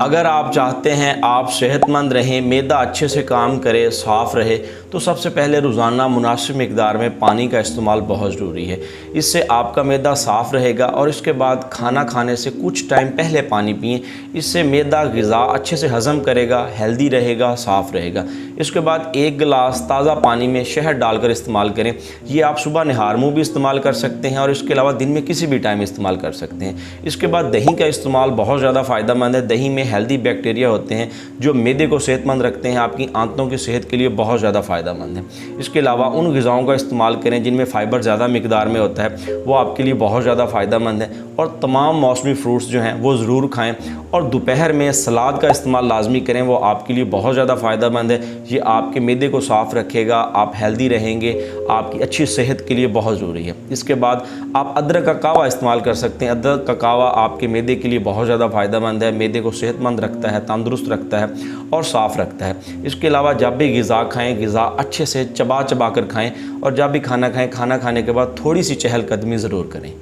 अगर आप चाहते हैं आप सेहतमंद रहें, मैदा अच्छे से काम करे, साफ़ रहे, तो सबसे पहले रोज़ाना मुनासिब मिक़दार में पानी का इस्तेमाल बहुत ज़रूरी है। इससे आपका मैदा साफ़ रहेगा और इसके बाद खाना खाने से कुछ टाइम पहले पानी पिएं। इससे मैदा ग़िज़ा अच्छे से हज़म करेगा, हेल्दी रहेगा, साफ़ रहेगा। इसके बाद 1 गिलास ताज़ा पानी में शहद डालकर इस्तेमाल करें। ये आप सुबह निहार मुँह भी इस्तेमाल कर सकते हैं और इसके अलावा दिन में किसी भी टाइम इस्तेमाल कर सकते हैं। इसके बाद दही का इस्तेमाल बहुत ज़्यादा फ़ायदेमंद है। दही में हेल्दी बैक्टीरिया होते हैं जो मैदे को सेहतमंद रखते हैं, आपकी आंतों की सेहत के लिए बहुत ज़्यादा फ़ायदेमंद है। इसके अलावा उन ग़िज़ाओं का इस्तेमाल करें जिनमें फ़ाइबर ज़्यादा मिकदार में होता है, वो आपके लिए बहुत ज़्यादा फ़ायदेमंद है। और तमाम मौसमी फ्रूट्स जो हैं वो ज़रूर खाएँ और दोपहर में सलाद का इस्तेमाल लाजमी करें, वो आपके लिए बहुत ज़्यादा फ़ायदेमंद है। ये आपके मैदे को साफ़ रखेगा, आप हेल्दी रहेंगे, आपकी अच्छी सेहत के लिए बहुत ज़रूरी है। इसके बाद आप अदरक का कावा इस्तेमाल कर सकते हैं। अदरक का कावा आपके मैदे के लिए बहुत ज़्यादा फ़ायदेमंद है, मैदे को सेहतमंद रखता है, तंदुरुस्त रखता है और साफ़ रखता है। इसके अलावा जब भी ग़िज़ा खाएँ, ग़िज़ा अच्छे से चबा चबा कर खाएँ और जब भी खाना खाएँ, खाना खाने के बाद थोड़ी सी चहलकदमी ज़रूर करें।